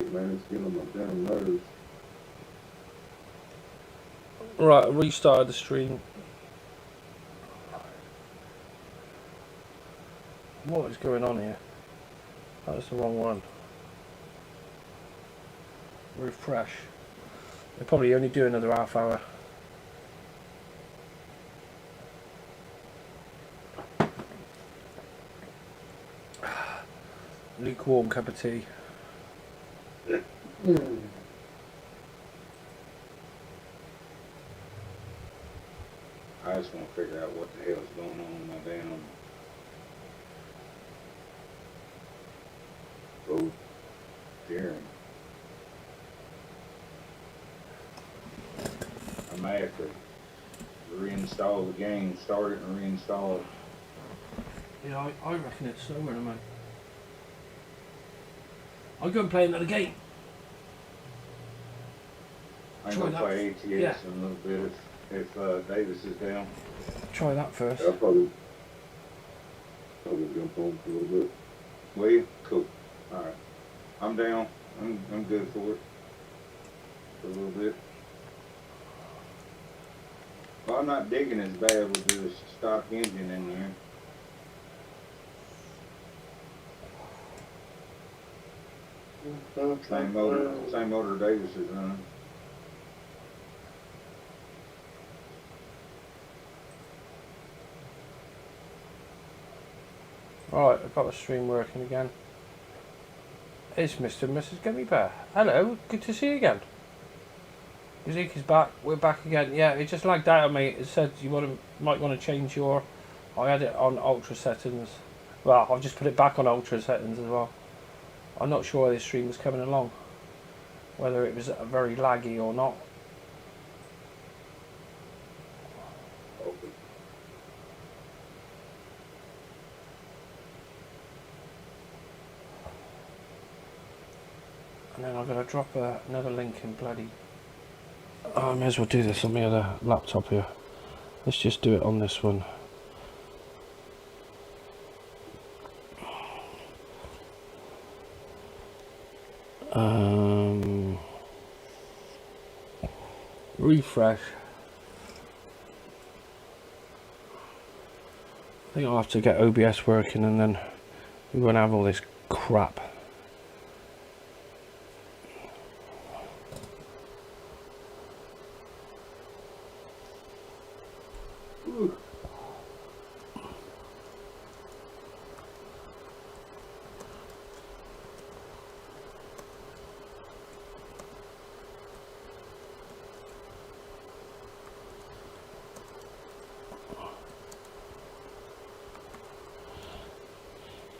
stream, man. It's getting on my damn nerves. Right, I restarted the stream. What is going on here? That's the wrong one. Refresh. They'll probably only do another half hour. Lukewarm cup of tea. I just want to figure out what the hell is going on with my damn road steering. I may have to reinstall the game, start it and reinstall it. Yeah, I reckon it's Snowrunner, man. I'll go and play another game. I'm Try going to that. play ATS Yeah. in a little bit if Davis is down. Try that first. I'll probably jump on for a little bit. Will you? Cool. Alright. I'm down. I'm good for it. For a little bit. Well, I'm not digging as bad with the stock engine in there. Same motor Davis is running. Alright, I've got the stream working again. It's Mr. and Mrs. Gummy Bear. Hello, good to see you again. Music is back, we're back again. Yeah, it just lagged out on me. It said you might want to change your... I had it on ultra settings. Well, I've just put it back on ultra settings as well. I'm not sure this stream was coming along. Whether it was very laggy or not. And then I'm going to drop another link in bloody... I may as well do this on my other laptop here. Let's just do it on this one. Refresh. I think I'll have to get OBS working and then we won't have all this crap.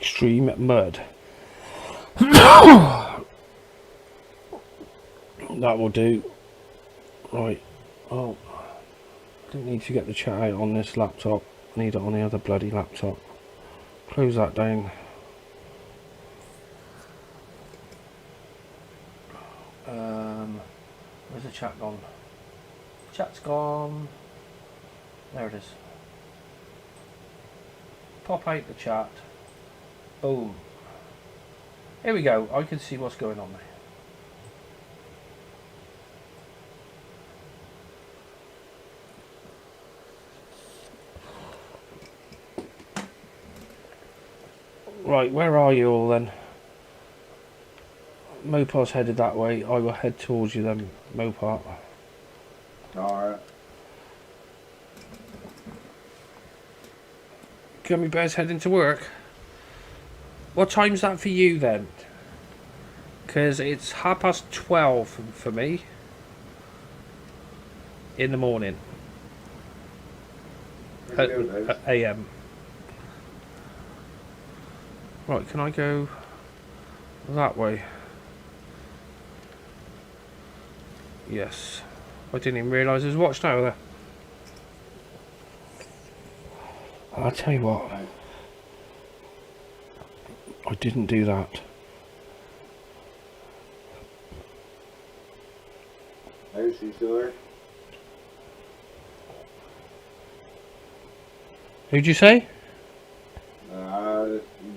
Extreme mud. That will do. Right. Oh, don't need to get the chat out on this laptop. I need it on the other bloody laptop. Close that down. Where's the chat gone? Chat's gone. There it is. Pop out the chat. Boom. Here we go. I can see what's going on there. Right, where are you all then? Mopar's headed that way. I will head towards you then, Mopar. Alright. Gummy Bear's heading to work. What time's that for you then? Because it's 12:30 for me. In the morning. AM. Right, can I go that way? Yes. I didn't even realise there's a watchtower there. I'll tell you what. I didn't do that. Is she still there? Who'd you say?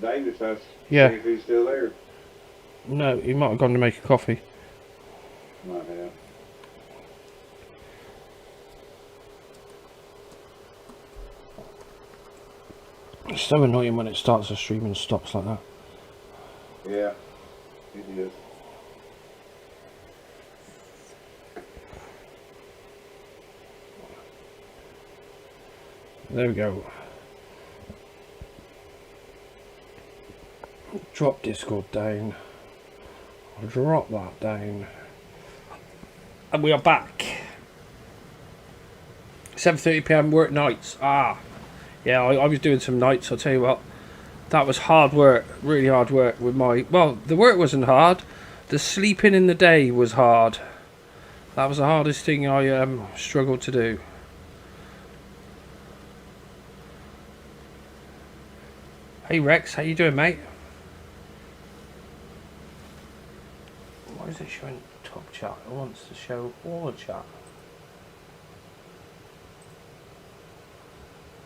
Davis, I Yeah. see if he's still there. No, he might have gone to make a coffee. Might have. It's so annoying when it starts a stream and stops like that. Yeah, it is. There we go. Drop Discord down. I'll drop that down. And we are back. 7:30 PM work nights. Ah. Yeah, I was doing some nights, I'll tell you what. That was hard work, really hard work with my... Well, the work wasn't hard. The sleeping in the day was hard. That was the hardest thing I struggled to do. Hey Rex, how you doing, mate? Why is it showing top chat? It wants to show all the chat.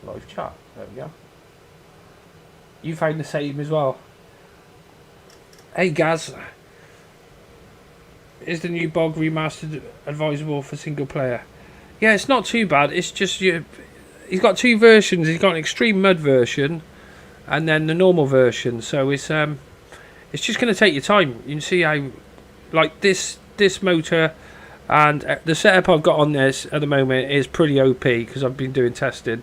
Live chat, there we go. You found the same as well. Hey Gaz, is the new BOG remastered advisable for single player? Yeah, it's not too bad. It's just he's got two versions. He's got an extreme mud version, and then the normal version. So it's just going to take your time. You can see how, like this motor, and the setup I've got on this at the moment is pretty OP because I've been doing testing.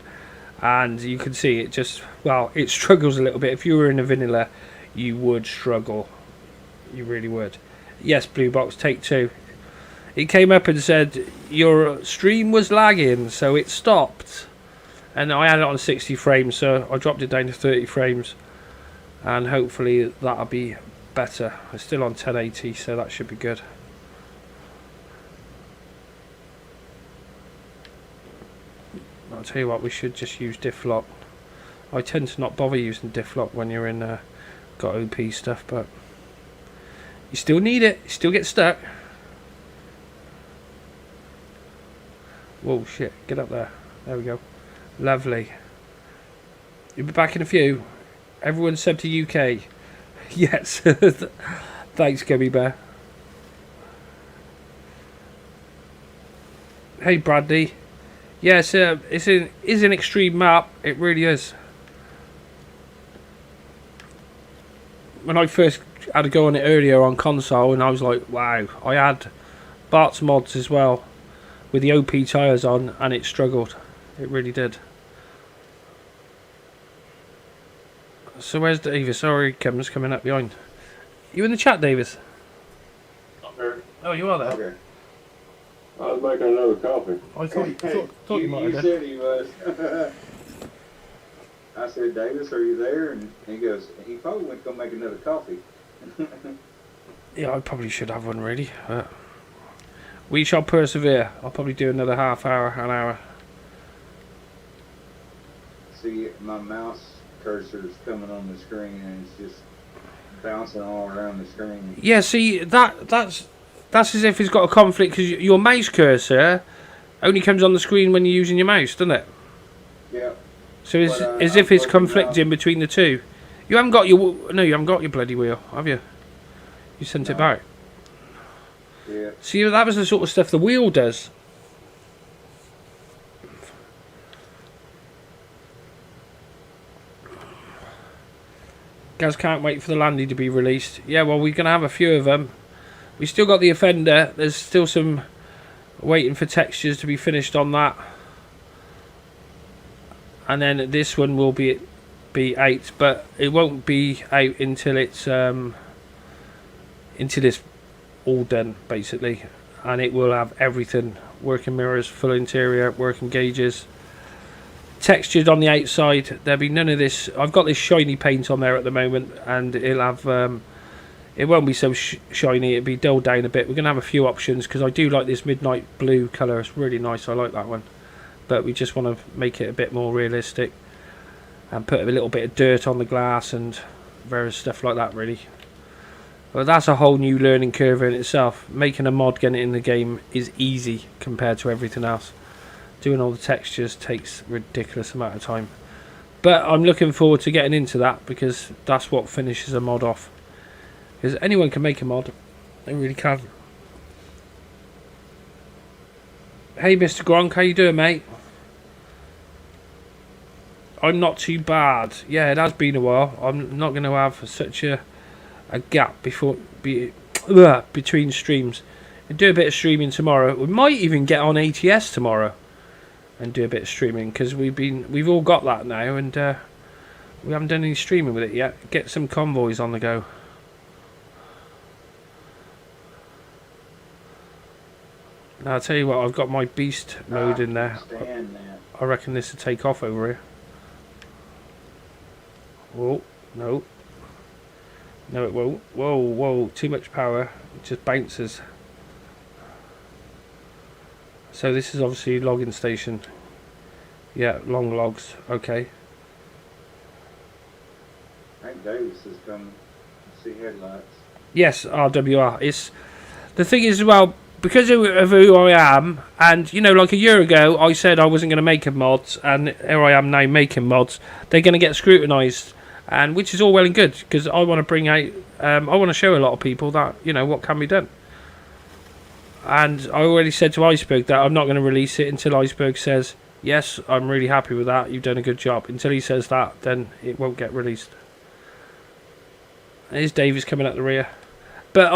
And you can see it just, well, it struggles a little bit. If you were in a vanilla, you would struggle. You really would. Yes, Blue Box, take two. It came up and said, your stream was lagging, so it stopped. And I had it on 60 frames, so I dropped it down to 30 frames. And hopefully that'll be better. It's still on 1080, so that should be good. I'll tell you what, we should just use diff lock. I tend to not bother using diff lock when you're in got OP stuff, but you still need it. You still get stuck. Whoa, shit! Get up there. There we go. Lovely. You'll be back in a few. Everyone sub to UK. Yes. Thanks, Gummy Bear. Hey, Bradley. Yes, it's an extreme map. It really is. When I first had to go on it earlier on console, and I was like, wow. I had Bart's mods as well, with the OP tyres on, and it struggled. It really did. So where's Davis? Oh, he comes coming up behind. You in the chat, Davis? Up there. Oh, you are there. Okay. I was making another coffee. I thought you might have You said he was. I said, Davis, are you there? And he goes, he probably went to go make another coffee. Yeah, I probably should have one ready. We shall persevere. I'll probably do another half hour, an hour. See, my mouse cursor is coming on the screen and it's just bouncing all around the screen. Yeah, see, that's as if it's got a conflict, because your mouse cursor only comes on the screen when you're using your mouse, doesn't it? Yeah. So it's as if it's conflicting between the two. You haven't got your... No, you haven't got your bloody wheel, have you? You sent it back. Yeah. See, that was the sort of stuff the wheel does. Gaz can't wait for the Landy to be released. Yeah, well, we're going to have a few of them. We still got the Offender. There's still some waiting for textures to be finished on that. And then this one will be 8, but it won't be out until it's until it's all done, basically. And it will have everything: working mirrors, full interior, working gauges, textured on the outside. There'll be none of this. I've got this shiny paint on there at the moment, and it'll have it won't be so shiny. It'll be dulled down a bit. We're gonna have a few options because I do like this midnight blue colour. It's really nice. I like that one, but we just want to make it a bit more realistic and put a little bit of dirt on the glass and various stuff like that, really. But that's a whole new learning curve in itself. Making a mod, getting it in the game is easy compared to everything else. Doing all the textures takes a ridiculous amount of time. But I'm looking forward to getting into that because that's what finishes a mod off. Because anyone can make a mod. They really can. Hey, Mr. Gronk, how you doing, mate? I'm not too bad. Yeah, it has been a while. I'm not going to have such a gap between streams. And do a bit of streaming tomorrow. We might even get on ATS tomorrow and do a bit of streaming, because we've all got that now, and we haven't done any streaming with it yet. Get some convoys on the go. Now I'll tell you what, I've got my beast mode in there. I reckon this will take off over here. Whoa, no. No, it won't. Whoa, whoa, too much power. It just bounces. So this is obviously logging station. Yeah, long logs. Okay. I think Davis has come to see headlights. Yes, RWR. It's the thing is, well, because of who I am, and you know, like a year ago, I said I wasn't going to make a mods, and here I am now making mods. They're going to get scrutinised, and which is all well and good, because I want to bring out, I want to show a lot of people that, you know, what can be done. And I already said to Iceberg that I'm not going to release it until Iceberg says, yes, I'm really happy with that, you've done a good job. Until he says that, then it won't get released. There's Davies coming at the rear. But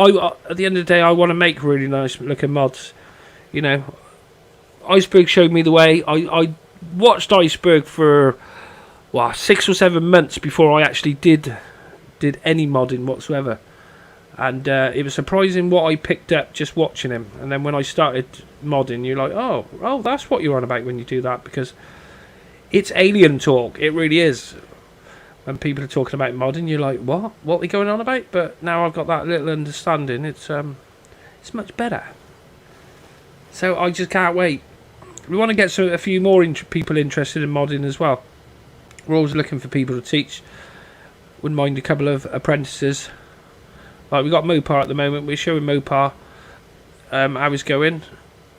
at the end of the day, I want to make really nice looking mods. You know, Iceberg showed me the way. I watched Iceberg for 6 or 7 months before I actually did any modding whatsoever. And it was surprising what I picked up just watching him. And then when I started modding, you're like, oh, that's what you're on about when you do that, because it's alien talk. It really is. When people are talking about modding, you're like, what are they going on about? But now I've got that little understanding. It's much better. So I just can't wait. We want to get a few more people interested in modding as well. We're always looking for people to teach. Wouldn't mind a couple of apprentices. Like, we got Mopar at the moment. We're showing Mopar how he's going,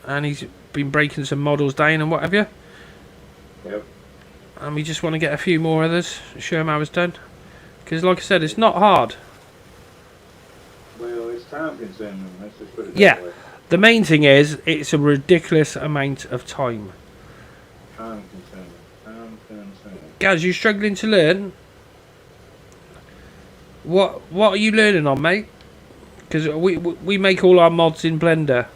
and he's been breaking some models down and what have you. Yep. And we just want to get a few more others, show him how it's done. Because, like I said, it's not hard. Well, it's time consuming. Let's just put it Yeah. that way. The main thing is, it's a ridiculous amount of time. Time consuming. Time consuming. Gaz, you struggling to learn? What are you learning on, mate? Because we make all our mods in Blender.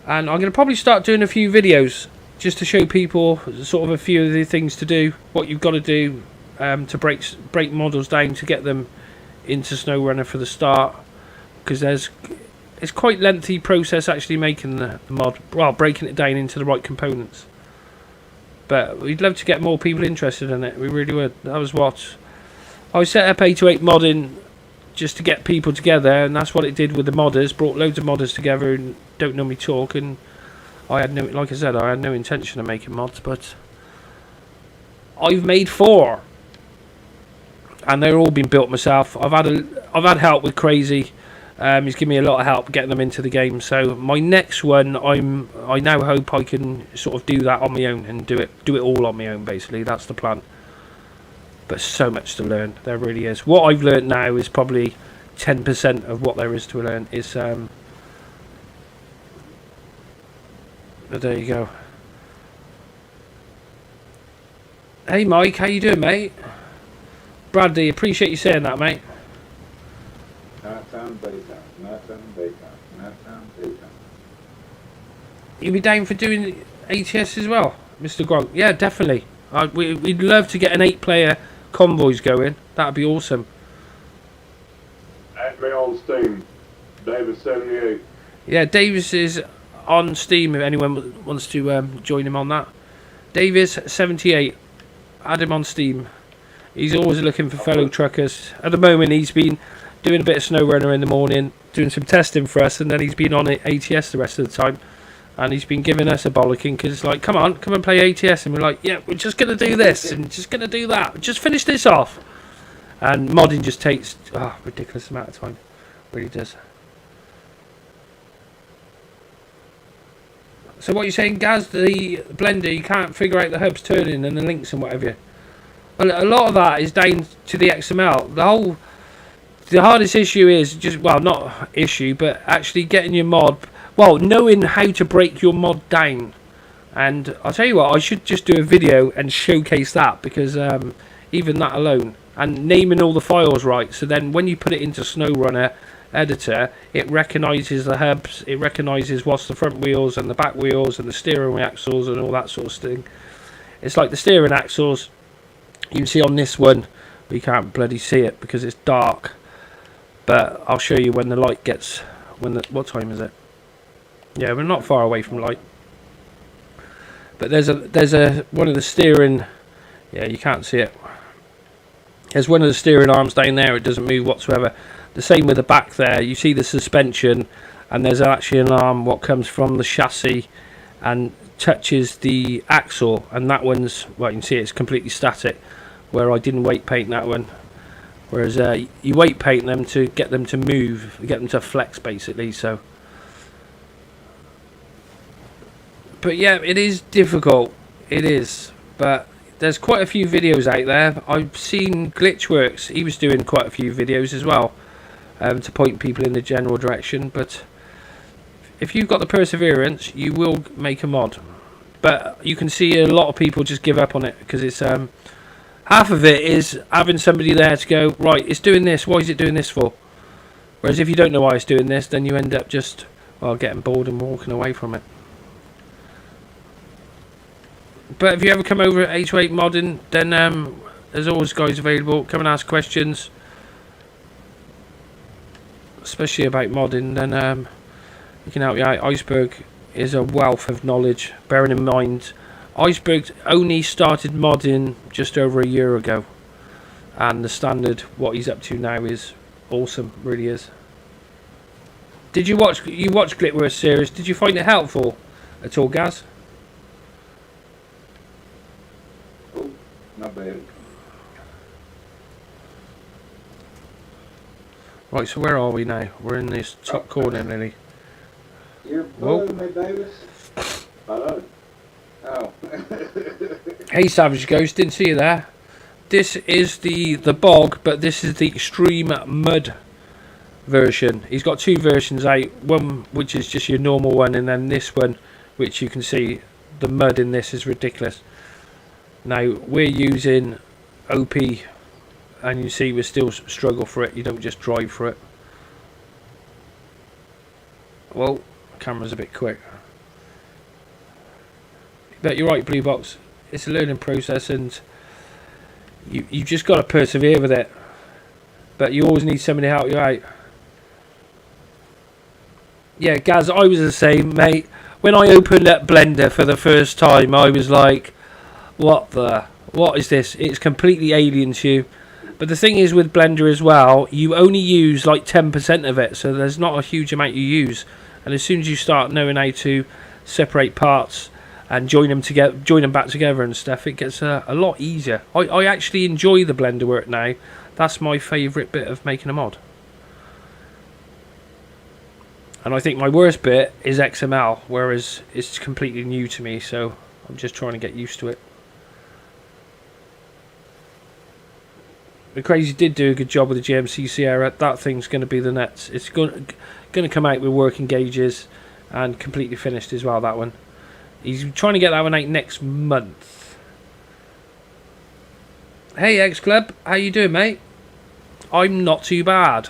And I'm going to probably start doing a few videos just to show people sort of a few of the things to do, what you've got to do to break models down to get them into Snowrunner for the start. Because it's quite lengthy process actually making the mod, well, breaking it down into the right components. But we'd love to get more people interested in it, we really would. That was what I set up 808 modding just to get people together, and that's what it did with the modders. Brought loads of modders together and don't normally talk, and I had no, like I said, I had no intention of making mods, but I've made 4, and they're all been built myself. I've had help with Crazy. He's given me a lot of help getting them into the game. So my next one, I now hope I can sort of do that on my own and do it all on my own. Basically, that's the plan. But so much to learn, there really is. What I've learned now is probably 10% of what there is to learn. Is but there you go. Hey Mike, how you doing, mate? Bradley, appreciate you saying that, mate. Nighttime, daytime. Nighttime, daytime. Nighttime, daytime. You be down for doing ATS as well, Mr. Gronk? Yeah, definitely. We'd love to get an 8-player convoys going. That'd be awesome. Add me on Steam. Davis78. Yeah, Davis is on Steam if anyone wants to join him on that. Davis78. Add him on Steam. He's always looking for fellow truckers. At the moment, he's been doing a bit of Snowrunner in the morning, doing some testing for us, and then he's been on ATS the rest of the time. And he's been giving us a bollocking because it's like, come and play ATS. And we're like, yeah, we're just going to do this and just going to do that. Just finish this off. And modding just takes a ridiculous amount of time. Really does. So what you're saying, Gaz, the Blender, you can't figure out the hubs turning and the links and whatever. Well, a lot of that is down to the XML. The whole The hardest issue is just, well, not issue, but actually getting your mod, well, knowing how to break your mod down. And I'll tell you what, I should just do a video and showcase that, because even that alone, and naming all the files right, so then when you put it into Snowrunner editor, it recognises the hubs, it recognises what's the front wheels and the back wheels and the steering axles and all that sort of thing. It's like the steering axles, you can see on this one, but you can't bloody see it because it's dark. But I'll show you when the light gets, what time is it? Yeah, we're not far away from light. But there's a one of the steering, yeah, you can't see it. There's one of the steering arms down there, it doesn't move whatsoever. The same with the back there, you see the suspension, and there's actually an arm what comes from the chassis and touches the axle, and that one's, well, you can see it's completely static, where I didn't weight paint that one. Whereas you weight paint them to get them to move, get them to flex basically. So, but yeah, it is difficult. It is, but there's quite a few videos out there. I've seen Glitchworks. He was doing quite a few videos as well, to point people in the general direction. But if you've got the perseverance, you will make a mod. But you can see a lot of people just give up on it because it's half of it is having somebody there to go, right, it's doing this, why is it doing this for? Whereas if you don't know why it's doing this, then you end up just, well, getting bored and walking away from it. But if you ever come over at H8 Modding, then there's always guys available. Come and ask questions, especially about modding, then we can help you out. Iceberg is a wealth of knowledge, bearing in mind Iceberg only started modding just over a year ago, and the standard, what he's up to now, is awesome, really is. Did you watch Glitchworks series? Did you find it helpful at all, Gaz? Oh, not bad. Right, so where are we now? We're in this top corner, nearly. You're blowing me, Davis. Hello. Oh. Hey, Savage Ghost, didn't see you there. This is the bog, but this is the extreme mud version. He's got two versions out. One which is just your normal one, and then this one, which you can see the mud in this is ridiculous. Now we're using OP, and you see we still struggle for it. You don't just drive for it. Well, camera's a bit quick. But you're right, Blue Box. It's a learning process, and you just got to persevere with it. But you always need somebody to help you out. Yeah, Gaz, I was the same, mate. When I opened up Blender for the first time, I was like, what is this? It's completely alien to you. But the thing is with Blender as well, you only use like 10% of it, so there's not a huge amount you use. And as soon as you start knowing how to separate parts and join them back together and stuff, it gets a lot easier. I actually enjoy the Blender work now. That's my favourite bit of making a mod. And I think my worst bit is XML, whereas it's completely new to me, so I'm just trying to get used to it. The Crazy did do a good job with the GMC Sierra. That thing's going to be the nuts. It's going to come out with working gauges and completely finished as well, that one. He's trying to get that one out next month. Hey, X-Club. How you doing, mate? I'm not too bad.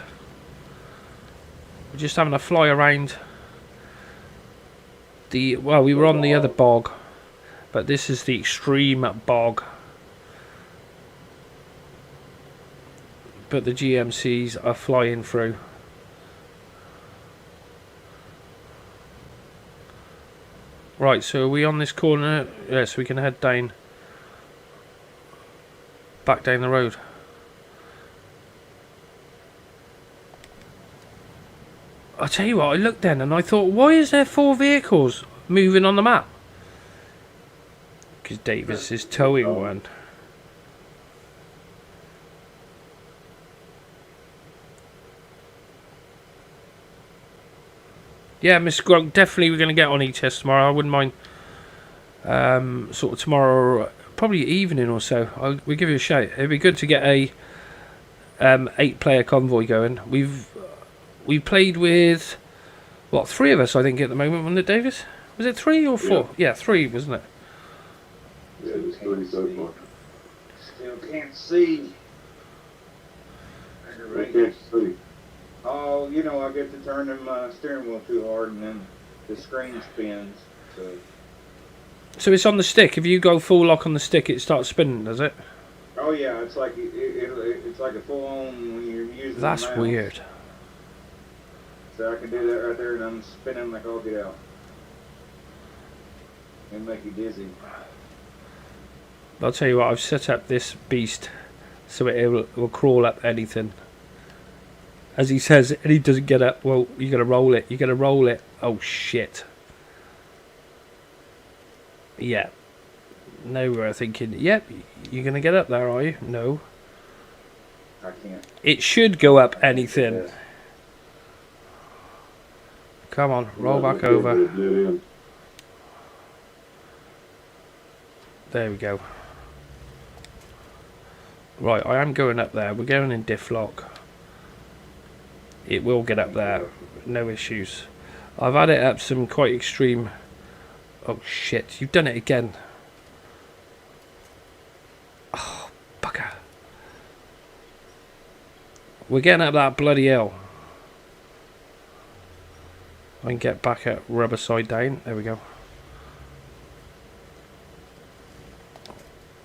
We're just having a fly around the... Well, we were on the other bog, but this is the extreme bog. But the GMCs are flying through. Right, so are we on this corner? Yes, we can head down. Back down the road. I'll tell you what, I looked then and I thought, why is there 4 vehicles moving on the map? Because Davis is towing one. Yeah, Miss Grunk, definitely we're going to get on ETS tomorrow. I wouldn't mind sort of tomorrow, probably evening or so. We'll give you a shout. It'd be good to get a 8-player convoy going. We played with what, 3 of us I think at the moment, wasn't it, Davis? Was it 3 or 4? Yeah, 3, wasn't it? Yeah, it was 3 so far. Still can't see. I can't see. Oh, you know, I get to turn them steering wheel too hard and then the screen spins. So it's on the stick. If you go full lock on the stick, it starts spinning, does it? Oh yeah, it's like it's like a full on when you're using. That's the mouse. weird. So I can do that right there, and I'm spinning like I'll get out. It'll make you dizzy. I'll tell you what, I've set up this beast so it will crawl up anything. As he says, and he doesn't get up, well, you got to roll it. You got to roll it. Oh, shit. Yeah. No, we're thinking, yep, you're going to get up there, are you? No. I can't. It should go up anything. Come on, roll back over. There we go. Right, I am going up there. We're going in diff lock. It will get up there. No issues. I've had it up some quite extreme... Oh shit, you've done it again. Oh, bugger. We're getting up that bloody hill. I can get back at rubber side down. There we go.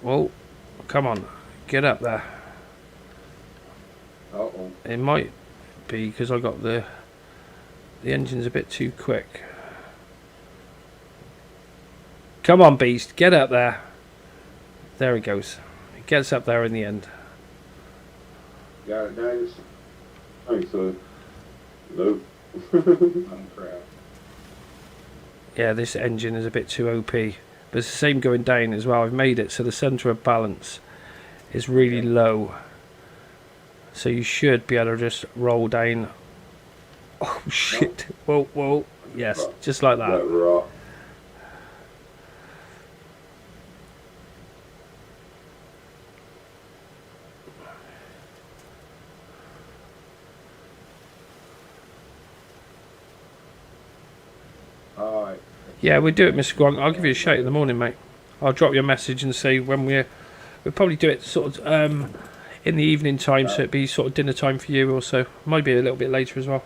Whoa, come on, get up there. Uh-oh. It might be because I got the engine's a bit too quick. Come on, beast, get up there. There he goes. It gets up there in the end. Got it, Davis? I think so. Nope. I'm crap. Yeah, this engine is a bit too OP. But it's the same going down as well. I've made it so the centre of balance is really low. So you should be able to just roll down. Oh shit. Whoa, whoa. Yes, just like that. That rock. Alright. Yeah, we'll do it, Mr. Gronk. I'll give you a shout in the morning, mate. I'll drop you a message and say when we'll probably do it sort of in the evening time, so it'd be sort of dinner time for you also. Might be a little bit later as well.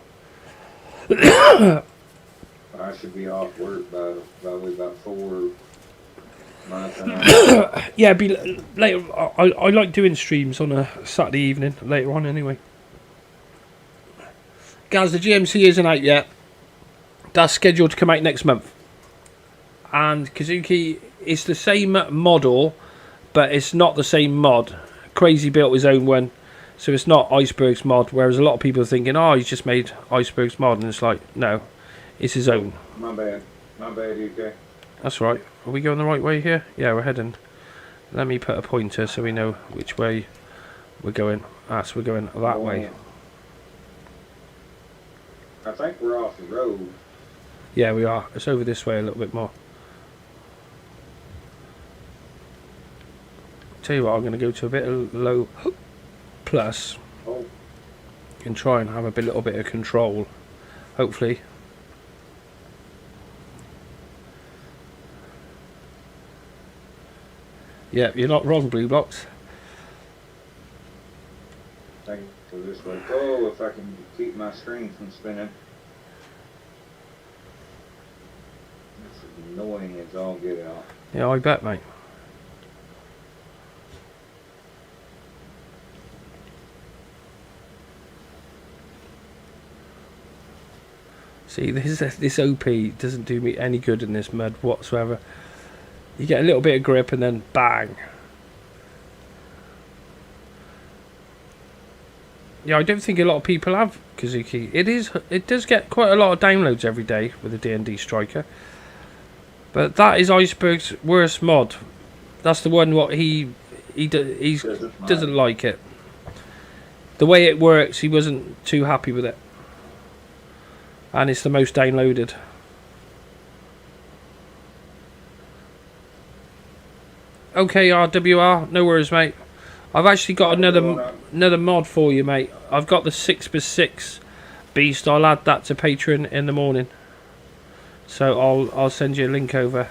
I should be off work by probably about 4 my time. Yeah, be later. I like doing streams on a Saturday evening later on anyway. Guys, the GMC isn't out yet. That's scheduled to come out next month. And Kazuki is the same model, but it's not the same mod. Crazy built his own one, so it's not Iceberg's mod, whereas a lot of people are thinking, oh, he's just made Iceberg's mod, and it's like, no, it's his own. My bad, UK. That's right. Are we going the right way here? Yeah, we're heading. Let me put a pointer so we know which way we're going. Ah, so we're going that way. I think we're off the road. Yeah, we are. It's over this way a little bit more. Tell you what, I'm going to go to a bit of low plus and try and have a little bit of control, hopefully. Yeah, you're not wrong, Blue Box. I can go this way. Oh, if I can keep my screen from spinning. It's annoying as all get out. Yeah, I bet, mate. See, this OP doesn't do me any good in this mud whatsoever. You get a little bit of grip and then bang. Yeah, I don't think a lot of people have Kazuki. It does get quite a lot of downloads every day with the D&D Striker. But that is Iceberg's worst mod. That's the one what he doesn't like it. The way it works, he wasn't too happy with it. And it's the most downloaded. Okay, RWR, no worries, mate. I've actually got Going up. another mod for you, mate. I've got the 6x6 beast. I'll add that to Patreon in the morning. So I'll send you a link over.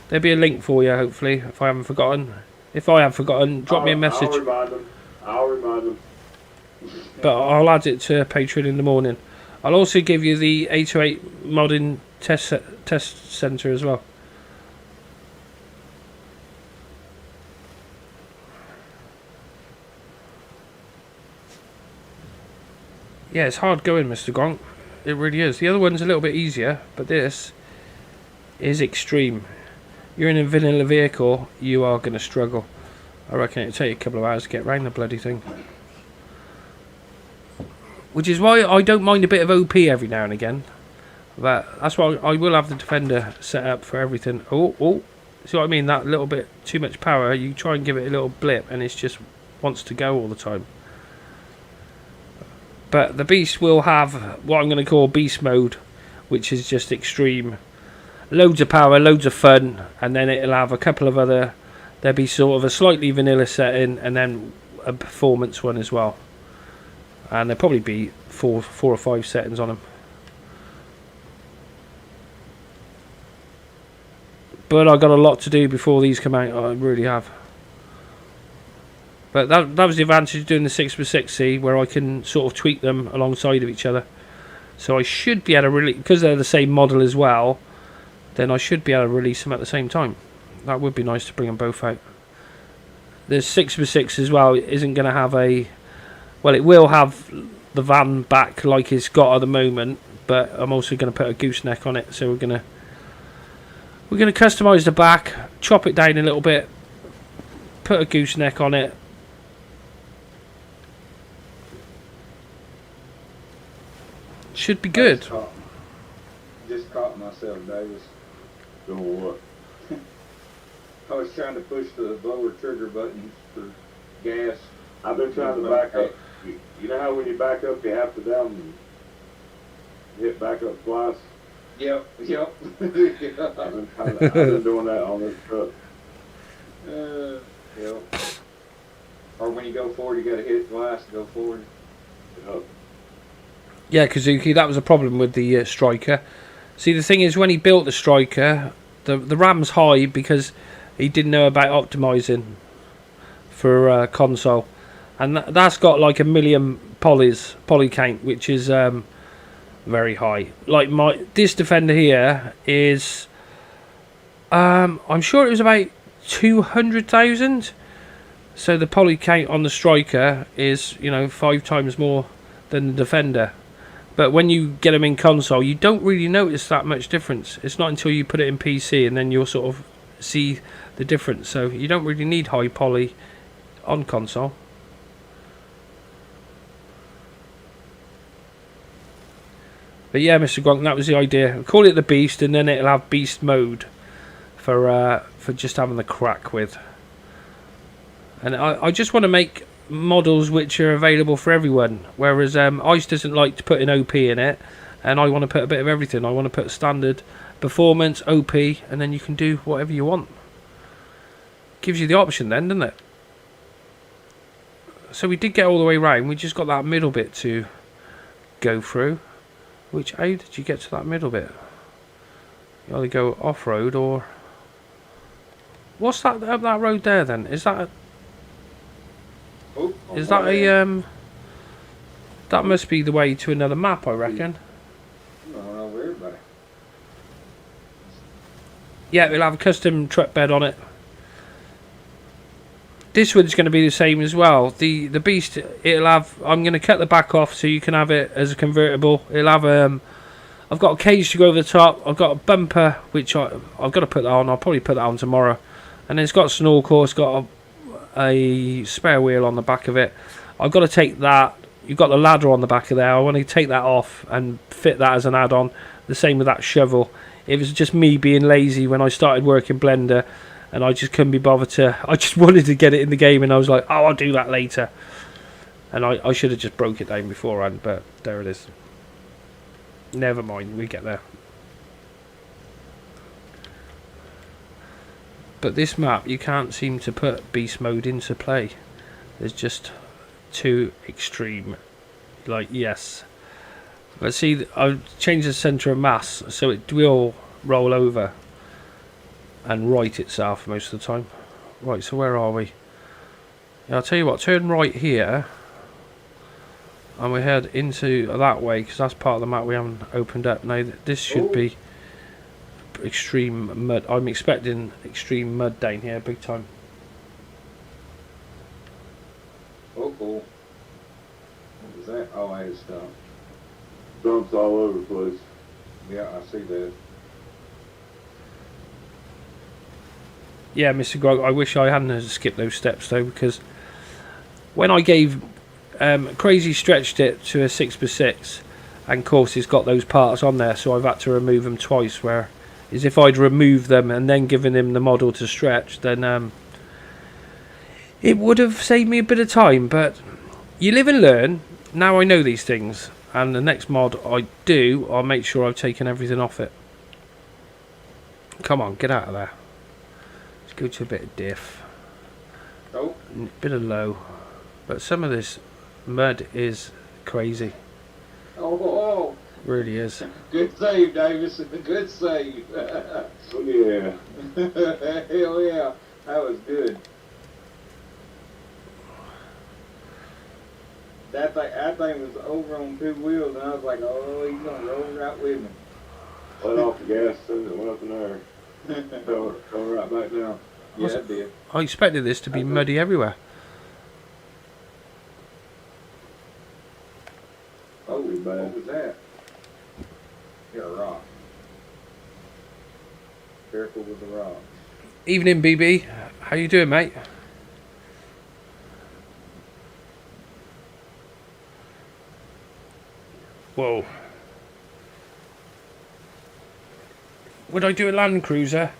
There'll be a link for you, hopefully, if I haven't forgotten. If I have forgotten, drop me a message. I'll remind them. But I'll add it to Patreon in the morning. I'll also give you the 808 modding test center as well. Yeah, it's hard going, Mr. Gronk. It really is. The other one's a little bit easier, but this is extreme. You're in a vanilla vehicle, you are going to struggle. I reckon it'll take you a couple of hours to get around the bloody thing. Which is why I don't mind a bit of OP every now and again. But that's why I will have the Defender set up for everything. Oh, see what I mean? That little bit too much power, you try and give it a little blip and it just wants to go all the time. But the Beast will have what I'm going to call Beast Mode, which is just extreme. Loads of power, loads of fun, and then it'll have a couple of other... There'll be sort of a slightly vanilla setting, and then a performance one as well. And there'll probably be four or five settings on them. But I've got a lot to do before these come out, I really have. But that was the advantage of doing the 6x6, where I can sort of tweak them alongside of each other. So I should be able to really, because they're the same model as well, then I should be able to release them at the same time. That would be nice to bring them both out. The 6x6 as well isn't going to have a... Well, it will have the van back like it's got at the moment, but I'm also going to put a gooseneck on it. So we're going to customise the back, chop it down a little bit, put a gooseneck on it. Should be good. Just caught myself, Davis. Doing what? I was trying to push the lower trigger buttons for gas. I've been trying to back up. You know how when you back up, you have to down and hit back up twice? Yep. I've been doing that on this truck. Yep. Or when you go forward, you gotta hit it twice to go forward. Yep. Yeah, Kazuki, that was a problem with the Striker. See, the thing is, when he built the Striker, the RAM's high because he didn't know about optimizing for console. And that's got like 1 million poly count, which is very high. Like this Defender here is, I'm sure it was about 200,000. So the poly count on the Striker is, 5 times more than the Defender. But when you get them in console, you don't really notice that much difference. It's not until you put it in PC and then you'll sort of see the difference. So you don't really need high poly on console. But yeah, Mr. Gronk, that was the idea. I'll call it the Beast, and then it'll have Beast Mode for just having the crack with. And I just want to make models which are available for everyone, whereas ICE doesn't like to put an OP in it, and I want to put a bit of everything. I want to put standard, performance, OP, and then you can do whatever you want. Gives you the option then, doesn't it? So we did get all the way round, we just got that middle bit to go through. Which, how did you get to that middle bit? You either go off-road or... What's that up that road there then? Is that a... Oh, Is that a that must be the way to another map, I reckon. Going over everybody. Yeah, we'll have a custom truck bed on it. This one's going to be the same as well. The Beast, it'll have... I'm going to cut the back off so you can have it as a convertible. It'll have I've got a cage to go over the top. I've got a bumper which I've got to put that on. I'll probably put that on tomorrow. And then it's got a snorkel. It's got a spare wheel on the back of it. I've got to take that. You've got the ladder on the back of there. I want to take that off and fit that as an add-on. The same with that shovel. It was just me being lazy when I started working Blender, and I just couldn't be bothered to... I just wanted to get it in the game, and I was like, oh, I'll do that later. And I should have just broke it down beforehand, but there it is. Never mind, we get there. But this map, you can't seem to put Beast Mode into play. There's just too extreme. Like, yes. But see, I've changed the centre of mass so it will roll over and right itself most of the time. Right, so where are we? Yeah, I'll tell you what, turn right here and we head into that way because that's part of the map we haven't opened up. Now this should be extreme mud. I'm expecting extreme mud down here big time. Oh, cool. What was that? Oh, I had stuff. Dumps all over the place. Yeah, I see that. Yeah, Mr. Grog, I wish I hadn't skipped those steps though, because when I gave Crazy stretched it to a 6x6, and of course it's got those parts on there, so I've had to remove them twice, where is if I'd removed them and then given him the model to stretch, then it would have saved me a bit of time. But you live and learn. Now I know these things, and the next mod I do, I'll make sure I've taken everything off it. Come on, get out of there. Let's go to a bit of diff. Oh. Bit of low. But some of this mud is crazy. Oh. Really is. Good save, Davis. Good save. Oh yeah. Hell yeah. That was good. That thing was over on 2 wheels, and I was like, oh, he's gonna roll right with me. Let off the gas as soon as it went up in there. Fell right back down. Yeah, it did. I expected this to be muddy everywhere. Oh, what was that? Yeah, a rock. Careful with the rocks. Evening, BB. How you doing, mate? Whoa. Would I do a Land Cruiser?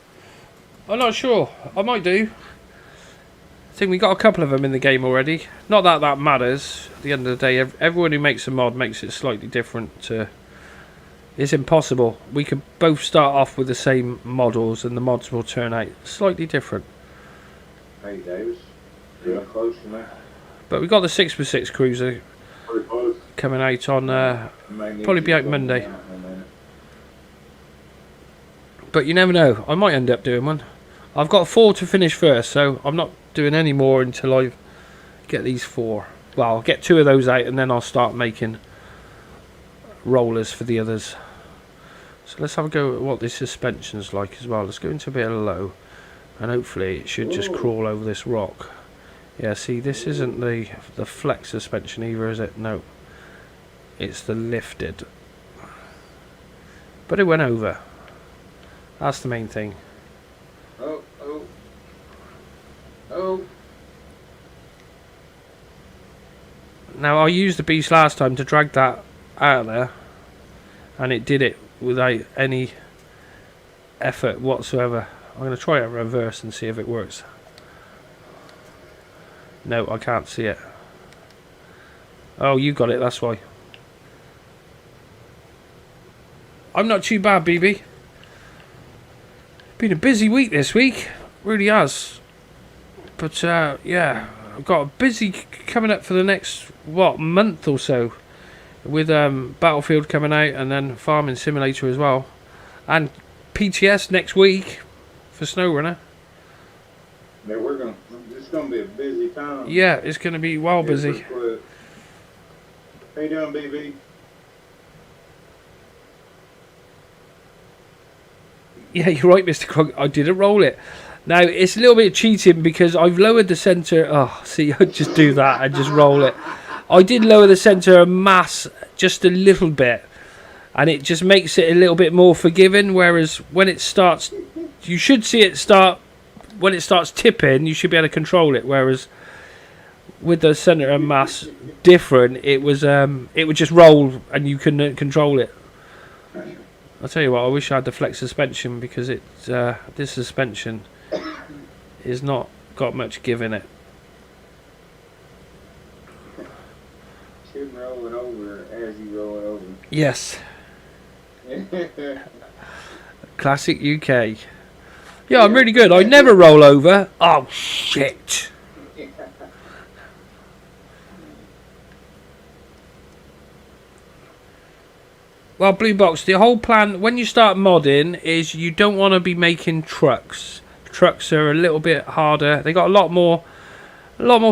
I'm not sure. I might do. I think we got a couple of them in the game already. Not that that matters. At the end of the day, everyone who makes a mod makes it slightly different. It's impossible. We could both start off with the same models and the mods will turn out slightly different. Hey, Davis. Yeah. Close to me. But we got the 6x6 Cruiser Pretty close. coming out on probably be out Monday. But you never know, I might end up doing one. I've got 4 to finish first, so I'm not doing any more until I get these 4. Well, I'll get 2 of those out and then I'll start making rollers for the others. So let's have a go at what this suspension's like as well. Let's go into a bit of low and hopefully it should just crawl over this rock. Yeah, see, this isn't the flex suspension either, is it? No, it's the lifted. But it went over. That's the main thing. Oh. Now, I used the beast last time to drag that out of there, and it did it without any effort whatsoever. I'm going to try it in reverse and see if it works. No, I can't see it. Oh, you got it, that's why. I'm not too bad, BB. Been a busy week this week, really has. But yeah, I've got a busy coming up for the next month or so, with Battlefield coming out and then Farming Simulator as well, and PTS next week for Snowrunner. Yeah, it's gonna be a busy time. Yeah, it's gonna be well busy. How you doing, BB? Yeah, you're right, Mr. Krog. I didn't roll it. Now, it's a little bit cheating because I've lowered the centre. Oh, see, I'd just do that and just roll it. I did lower the centre of mass just a little bit, and it just makes it a little bit more forgiving, whereas when it starts, you should see it start, when it starts tipping, you should be able to control it, whereas with the centre of mass different, it would just roll and you couldn't control it. I'll tell you what, I wish I had the flex suspension because this suspension is not got much give in it. Should roll it over as you roll it over. Yes. Classic UK. Yeah, I'm really good. I never roll over. Oh, shit. Well, Blue Box, the whole plan when you start modding is you don't want to be making trucks. Trucks are a little bit harder. They got a lot more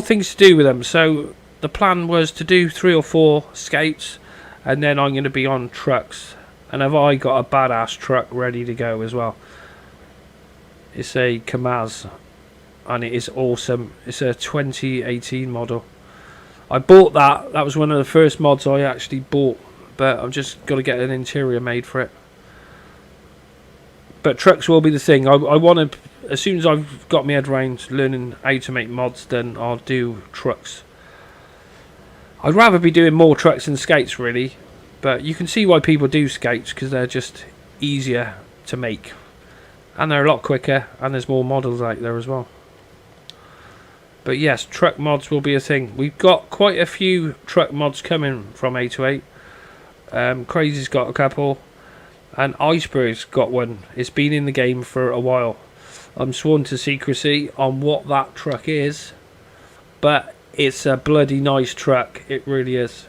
things to do with them. So the plan was to do 3 or 4 skates, and then I'm going to be on trucks. And have I got a badass truck ready to go as well? It's a Kamaz, and it is awesome. It's a 2018 model. I bought that. That was one of the first mods I actually bought, but I've just got to get an interior made for it. But trucks will be the thing. I want to, as soon as I've got my head around learning how to make mods, then I'll do trucks. I'd rather be doing more trucks than skates, really. But you can see why people do skates, because they're just easier to make. And they're a lot quicker, and there's more models out there as well. But yes, truck mods will be a thing. We've got quite a few truck mods coming from 828. Crazy's got a couple. And Iceberg's got one. It's been in the game for a while. I'm sworn to secrecy on what that truck is. But it's a bloody nice truck. It really is.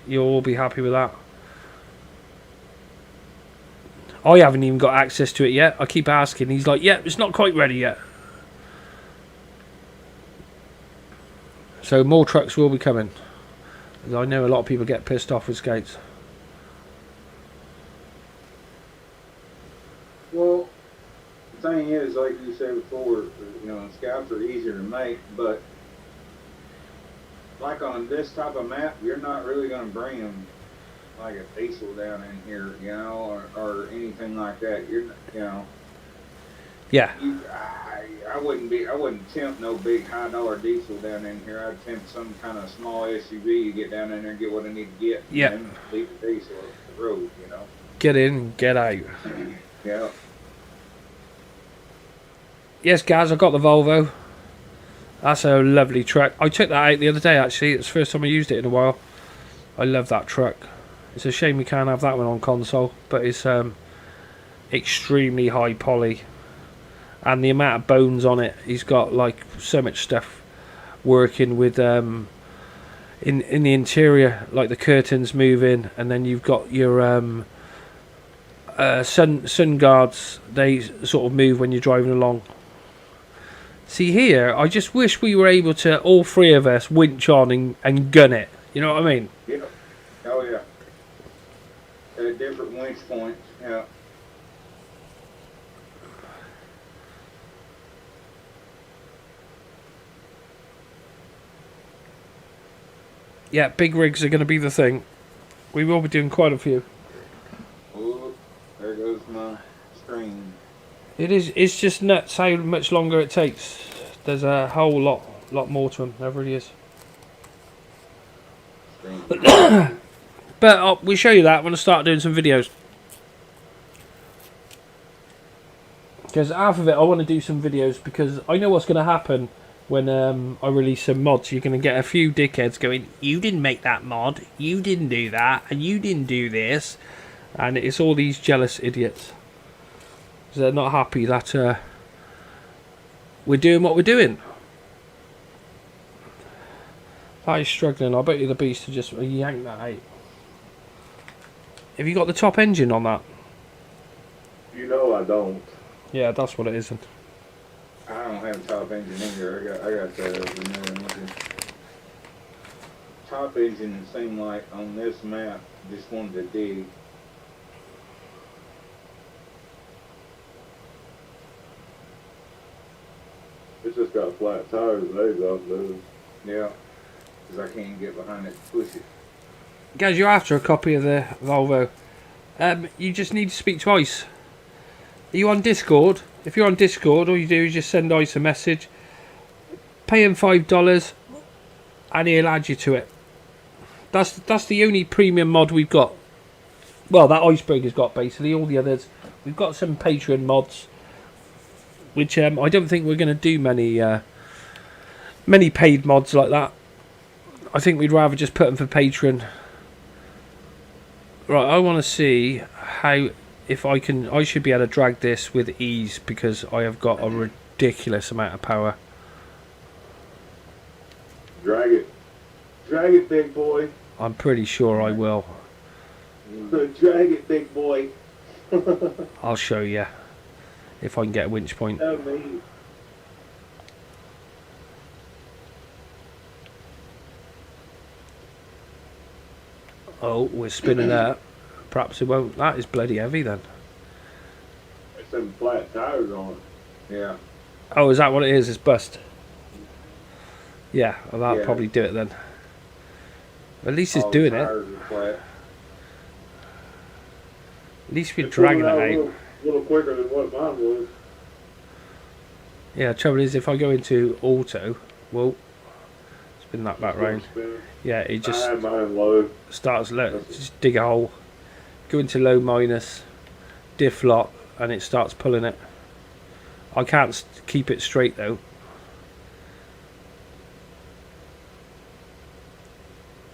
You'll all be happy with that. I haven't even got access to it yet. I keep asking. He's like, yeah, it's not quite ready yet. So more trucks will be coming. I know a lot of people get pissed off with skates. Well, the thing is, like you said before, you know, scouts are easier to make, but like on this type of map, you're not really going to bring them like a diesel down in here, you know, or anything like that. You're, you know. Yeah. I wouldn't tempt no big high dollar diesel down in here. I'd tempt some kind of small SUV to get down in there and get what I need to get. Yeah. And then leave the diesel up the road, you know. Get in, get out. Yeah. Yes, guys, I got the Volvo. That's a lovely truck. I took that out the other day, actually. It's the first time I used it in a while. I love that truck. It's a shame we can't have that one on console, but it's extremely high poly. And the amount of bones on it, he's got like so much stuff working with in the interior, like the curtains moving, and then you've got your sun guards. They sort of move when you're driving along. See here, I just wish we were able to, all 3 of us, winch on and gun it. You know what I mean? Yeah. Oh yeah. At different winch points. Yeah. Yeah, big rigs are going to be the thing. We will be doing quite a few. Oh, there goes my screen. It's just nuts how much longer it takes. There's a whole lot more to them. There really is. But we'll show you that when I start doing some videos. Because half of it I want to do some videos, because I know what's going to happen when I release some mods. You're going to get a few dickheads going, you didn't make that mod, you didn't do that, and you didn't do this. And it's all these jealous idiots. They're not happy that we're doing what we're doing. That is struggling. I bet you the beast to just yank that out. Have you got the top engine on that? You know I don't. Yeah, that's what it isn't. I don't have top engine in here. I got the top engine seemed like on this map just wanted to dig. It's just got flat tires. They don't move. Yeah. Because I can't get behind it to push it. Guys, you're after a copy of the Volvo. You just need to speak to Ice. Are you on Discord? If you're on Discord, all you do is just send Ice a message. Pay him $5 and he'll add you to it. That's the only premium mod we've got. Well, that Iceberg has got basically. All the others, we've got some Patreon mods, which I don't think we're going to do many paid mods like that. I think we'd rather just put them for Patreon. Right, I want to see how, if I can, I should be able to drag this with ease, because I have got a ridiculous amount of power. Drag it. Drag it, big boy. I'm pretty sure I will. Drag it, big boy. I'll show you if I can get a winch point. Oh, me. Oh, we're spinning that. Perhaps it won't. That is bloody heavy then. There's some flat tires on it. Yeah. Oh, is that what it is? It's bust. Yeah, well, that'll Yeah. probably do it then. At least it's All the doing it. tires are flat. At least we're It's dragging it coming out. A little quicker than what mine was. Yeah, the trouble is if I go into auto, well, spin that back round. Yeah, it I just had mine low. starts, just dig a hole, go into low minus, diff lock, and it starts pulling it. I can't keep it straight though.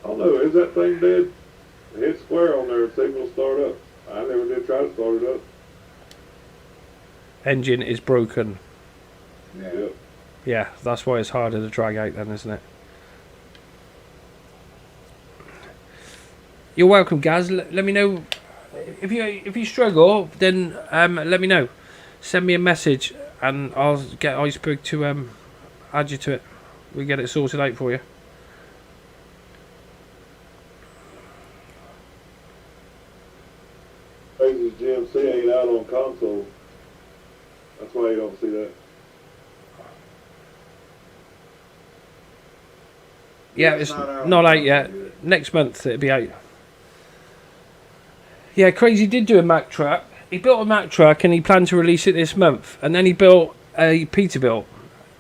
Oh no, is that thing dead? Hit square on there and signal start up. I never did try to start it up. Engine is broken. Yeah. Yep. Yeah, that's why it's harder to drag out then, isn't it? You're welcome, Gaz. Let me know if you struggle. Then let me know. Send me a message, and I'll get Iceberg to add you to it. We get it sorted out for you. Crazy GMC ain't out on console. That's why you don't see that. Yeah, it's not out yet. Next month it'll be out. Yeah, Crazy did do a Mack truck. He built a Mack truck and he planned to release it this month. And then he built a Peterbilt.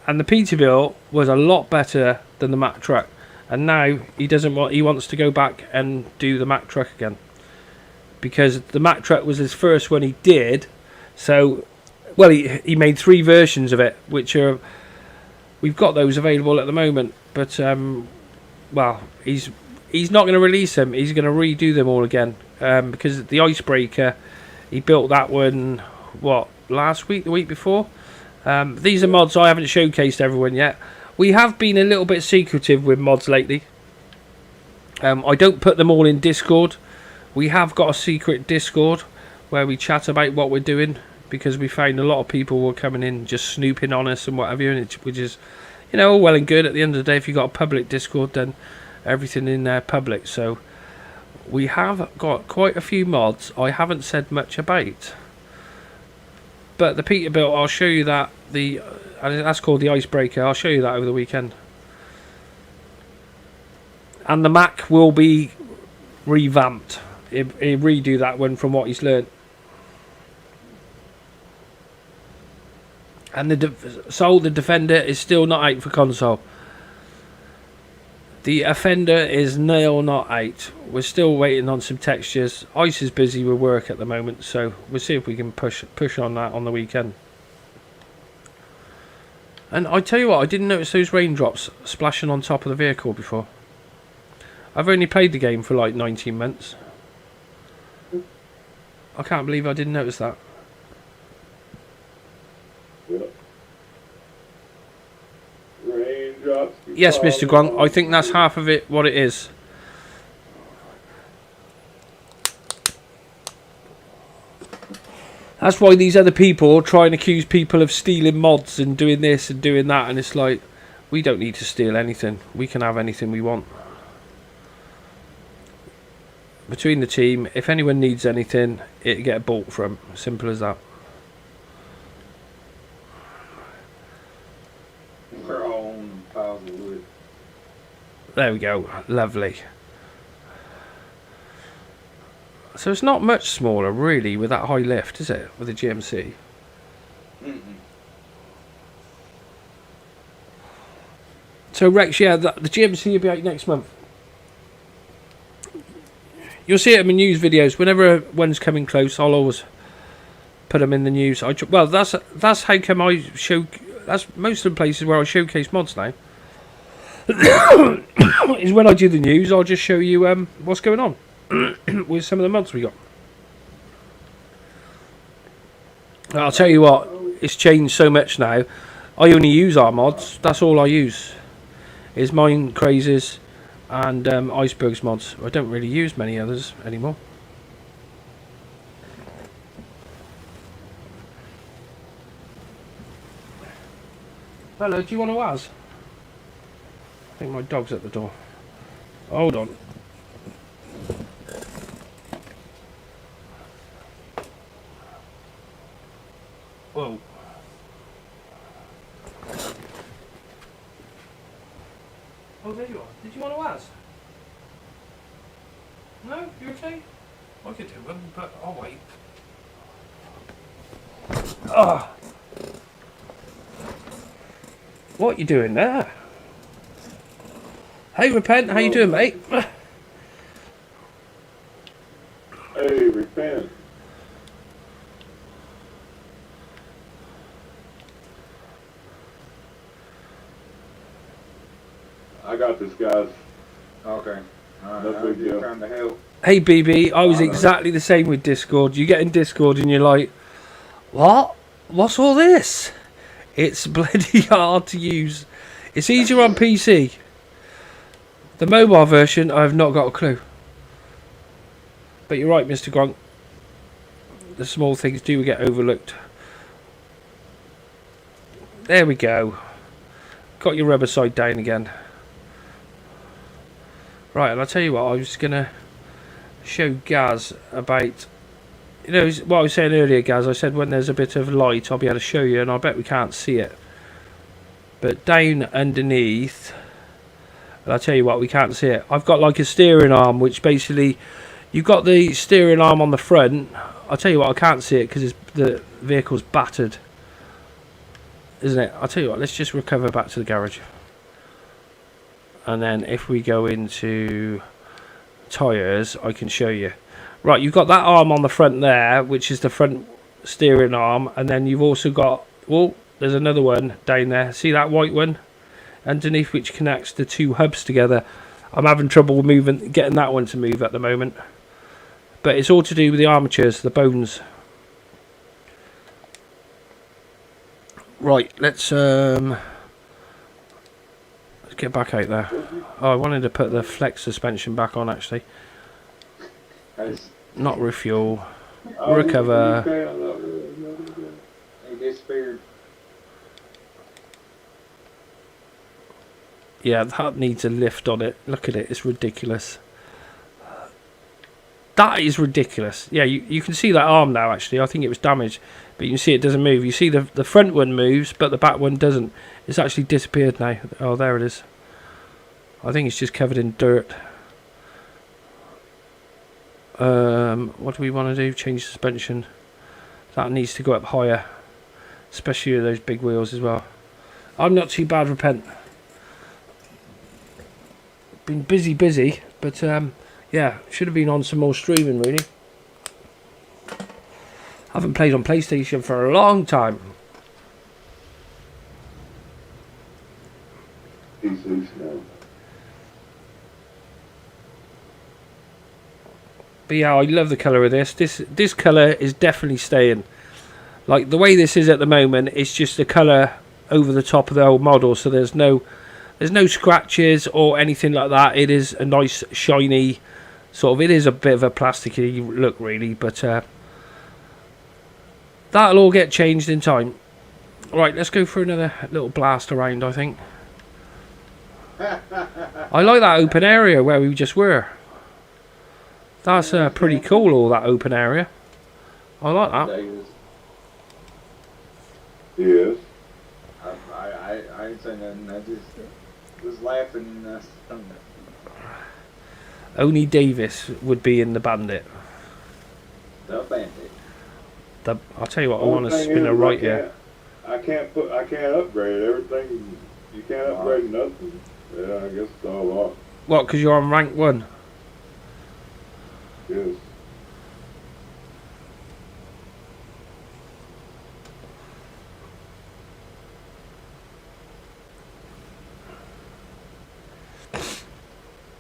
And the Peterbilt was a lot better than the Mack truck. And now he doesn't want. He wants to go back and do the Mack truck again. Because the Mack truck was his first one he did. So, well, he made 3 versions of it, which are, we've got those available at the moment. But well, he's not going to release them. He's going to redo them all again. Because the Icebreaker, he built that one, what, last week, the week before? These are mods I haven't showcased everyone yet. We have been a little bit secretive with mods lately. I don't put them all in Discord. We have got a secret Discord where we chat about what we're doing, because we found a lot of people were coming in just snooping on us and whatever, which is, you know, all well and good. At the end of the day, if you've got a public Discord, then everything in there public. So we have got quite a few mods I haven't said much about. But the Peterbilt, I'll show you that. That's called the Icebreaker. I'll show you that over the weekend. And the Mac will be revamped. He'll redo that one from what he's learned. And the Defender is still not out for console. The Offender is nail not out. We're still waiting on some textures. Ice is busy with work at the moment, so we'll see if we can push on that on the weekend. And I tell you what, I didn't notice those raindrops splashing on top of the vehicle before. I've only played the game for like 19 months. I can't believe I didn't notice that. Yep. Raindrops. Yes, Mr. Grunt, I think that's half of it, what it is. That's why these other people try and accuse people of stealing mods and doing this and doing that, and it's like, we don't need to steal anything. We can have anything we want. Between the team, if anyone needs anything, it'll get bought from. Simple as that. They're all on piles of wood. There we go. Lovely. So it's not much smaller, really, with that high lift, is it? With the GMC. Mm-mm. So Rex, yeah, the GMC will be out next month. You'll see it in my news videos. Whenever one's coming close, I'll always put them in the news. Well, that's how come I show. That's most of the places where I showcase mods now. Is when I do the news, I'll just show you what's going on with some of the mods we got. I'll tell you what, it's changed so much now. I only use our mods. That's all I use. Is mine, Crazy's, and Iceberg's mods. I don't really use many others anymore. Hello, do you want a Waz? I think my dog's at the door. Hold on. Whoa. Oh, there you are. Did you want a Waz? No? You okay? I could do one, but I'll wait. Ah! What you doing there? Hey, Repent, how you doing, mate? Hey, Repent. I got this, guys. Okay. Alright, No I was big just deal. trying to help. Hey, BB, I was exactly the same with Discord. You get in Discord and you're like, what? What's all this? It's bloody hard to use. It's easier on PC. The mobile version, I've not got a clue. But you're right, Mr. Gronk. The small things do get overlooked. There we go. Got your rubber side down again. Right, and I'll tell you what, I was going to show Gaz about... You know, what I was saying earlier, Gaz, I said when there's a bit of light, I'll be able to show you, and I bet we can't see it. But down underneath... And I'll tell you what, we can't see it. I've got like a steering arm, which basically... You've got the steering arm on the front. I'll tell you what, I can't see it because the vehicle's battered. Isn't it? I'll tell you what, let's just recover back to the garage. And then if we go into tyres, I can show you. Right, you've got that arm on the front there, which is the front steering arm. And then you've also got... Oh, there's another one down there. See that white one? Underneath, which connects the two hubs together. I'm having trouble getting that one to move at the moment. But it's all to do with the armatures, the bones. Right, let's get back out there. Oh, I wanted to put the flex suspension back on actually. Not refuel. Recover. He disappeared. Yeah, that needs a lift on it. Look at it, it's ridiculous. That is ridiculous. Yeah, you can see that arm now actually. I think it was damaged. But you can see it doesn't move. You see the front one moves, but the back one doesn't. It's actually disappeared now. Oh, there it is. I think it's just covered in dirt. What do we want to do? Change suspension. That needs to go up higher. Especially with those big wheels as well. I'm not too bad, Repent. Been busy, but yeah, should have been on some more streaming really. Haven't played on PlayStation for a long time. But yeah, I love the colour of this. This colour is definitely staying. Like the way this is at the moment, it's just the colour over the top of the old model, so there's no scratches or anything like that. It is a nice shiny sort of, it is a bit of a plasticky look really, but that'll all get changed in time. Right, let's go for another little blast around, I think. I like that open area where we just were. That's pretty cool, all that open area. I like that. Yes. I ain't saying nothing. I just was laughing. Only Davis would be in the Bandit. The Bandit. I'll tell you what, I want to spin a right here. I can't upgrade everything. You can't upgrade nothing. Yeah, I guess it's all off. What, because you're on rank 1? Yes.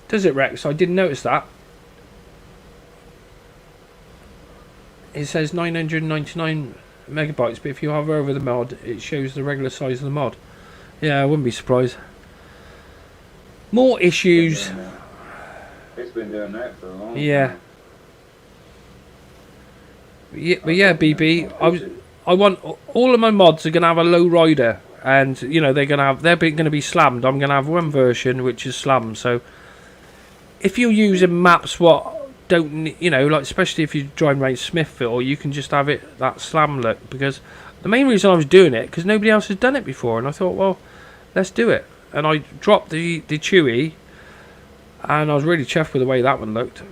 Does it, Rex? I didn't notice that. It says 999 megabytes, but if you hover over the mod, it shows the regular size of the mod. Yeah, I wouldn't be surprised. More issues. It's been doing that for a long time. Yeah. But yeah, BB, I want all of my mods are gonna have a low rider, and you know they're going to be slammed. I'm going to have one version which is slammed. So if you're using maps what don't, you know, like especially if you're driving around Smithville, you can just have it that slam look, because the main reason I was doing it because nobody else has done it before, and I thought, well, let's do it. And I dropped the Chewy, and I was really chuffed with the way that one looked.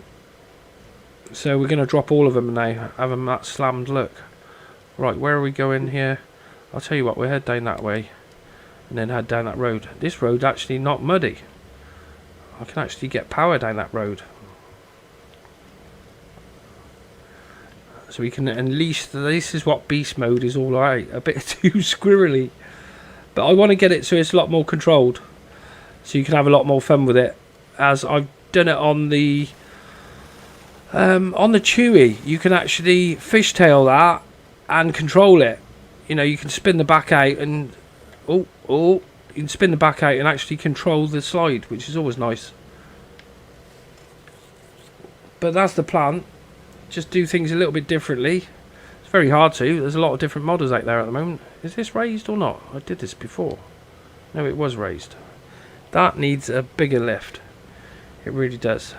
So we're going to drop all of them now, have them that slammed look. Right, where are we going here? I'll tell you what, we'll head down that way and then head down that road. This road's actually not muddy. I can actually get power down that road. So we can unleash, this is what beast mode is all right. A bit too squirrely. But I want to get it so it's a lot more controlled. So you can have a lot more fun with it. As I've done it on the Chewy, you can actually fishtail that and control it. You know, you can spin the back out and you can spin the back out and actually control the slide, which is always nice. But that's the plan. Just do things a little bit differently. It's very hard to. There's a lot of different models out there at the moment. Is this raised or not? I did this before. No, it was raised. That needs a bigger lift. It really does.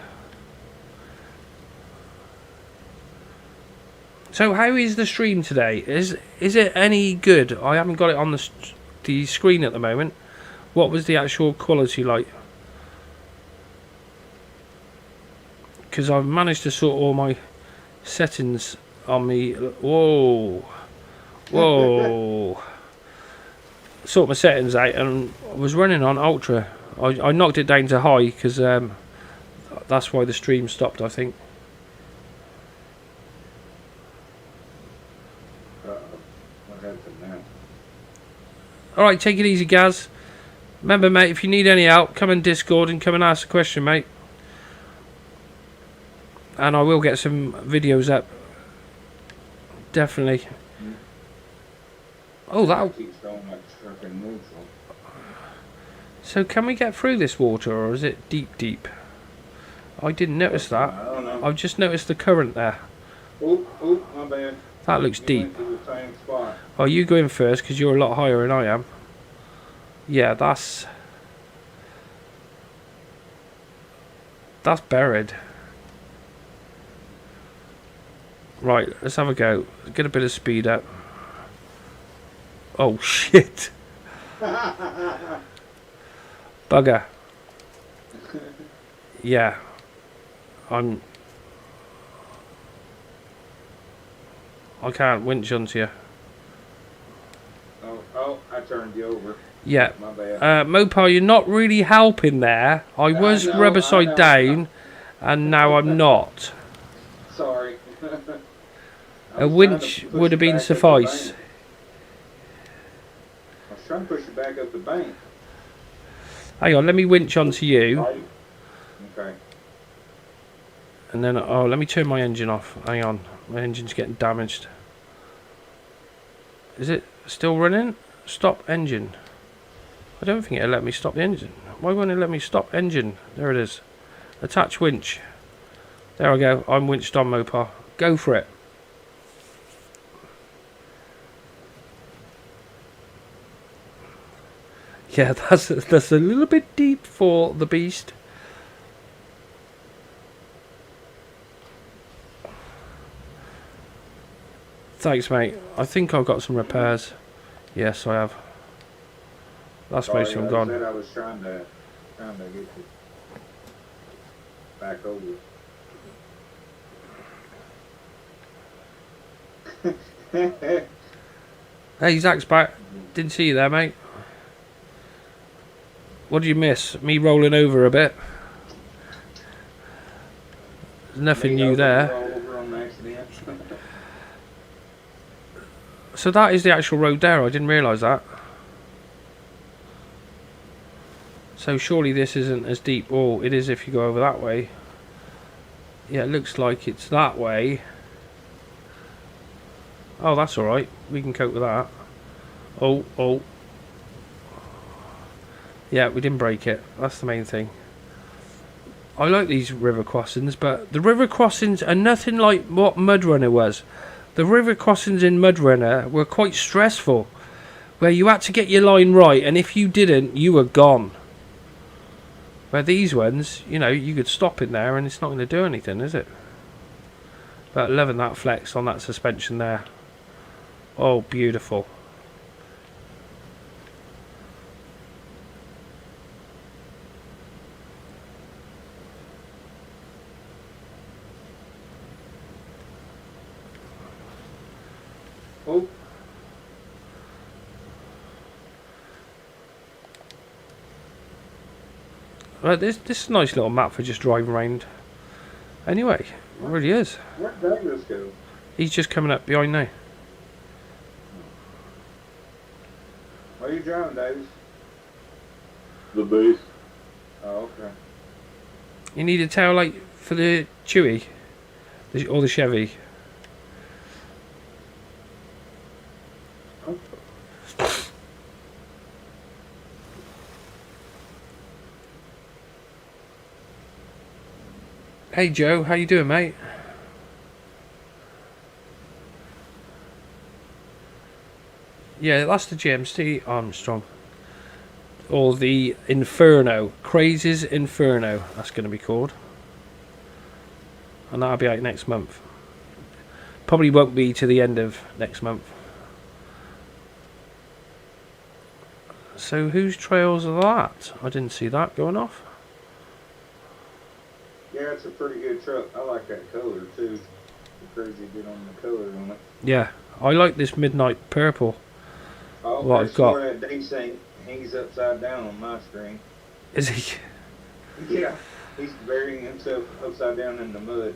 So how is the stream today? Is it any good? I haven't got it on the screen at the moment. What was the actual quality like? Because I've managed to sort all my settings on me. Whoa. Sort my settings out, and I was running on ultra. I knocked it down to high because that's why the stream stopped, I think. Alright, take it easy, Gaz. Remember, mate, if you need any help, come in Discord and come and ask a question, mate. And I will get some videos up. Definitely. Oh, that. So can we get through this water, or is it deep, deep? I didn't notice that. I don't know. I've just noticed the current there. Oh, my bad. That looks You deep. went to the same spot. Oh, you go in first because you're a lot higher than I am. Yeah, that's buried. Right, let's have a go. Get a bit of speed up. Oh shit! Bugger. Yeah, I can't winch onto you. Oh, I turned you over. Yeah. My bad. Mopar, you're not really helping there. I was know, rubber I side know. down, and now I'm not. Sorry. A winch would have been suffice. I was trying to push you back up the bank. Hang on, let me winch onto you, Okay. and then let me turn my engine off. Hang on, my engine's getting damaged. Is it still running? Stop engine. I don't think it'll let me stop the engine. Why won't it let me stop engine? There it is. Attach winch. There I go. I'm winched on, Mopar. Go for it. Yeah, that's a little bit deep for the beast. Thanks, mate. I think I've got some repairs. Yes, I have. That's Sorry, most of them I gone. said I was trying to get you back over. Hey, Zach's back. Didn't see you there, mate. What did you miss? Me rolling over a bit. There's nothing new there. Over on accident. So that is the actual road there. I didn't realise that. So surely this isn't as deep. Oh, it is if you go over that way. Yeah, it looks like it's that way. Oh, that's alright. We can cope with that. Oh. Yeah, we didn't break it. That's the main thing. I like these river crossings, but the river crossings are nothing like what Mud Runner was. The river crossings in Mud Runner were quite stressful, where you had to get your line right, and if you didn't, you were gone. Where these ones, you know, you could stop in there and it's not going to do anything, is it? But loving that flex on that suspension there. Oh, beautiful. Oh, Right, this is a nice little map for just driving around. Anyway, it really is. where'd Douglas go? He's just coming up behind now. Where are you driving, Davis? The base. Oh, okay. You need a tail light for the Chewy, or the Chevy. Hey Joe, how you doing, mate? Yeah, that's the GMC Armstrong. Or the Inferno. Crazy's Inferno, that's going to be called. And that'll be out next month. Probably won't be to the end of next month. So whose trails are that? I didn't see that going off. Yeah, it's a pretty good truck. I like that color too. The crazy did on the color on it. Yeah, I like this midnight purple. Oh, What I've got. That day saying he's upside down on my screen. Is he? Yeah, he's burying himself upside down in the mud.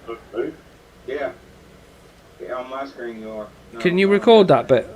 Okay. Yeah. Yeah, on my screen you are. No, Can you no. record that bit?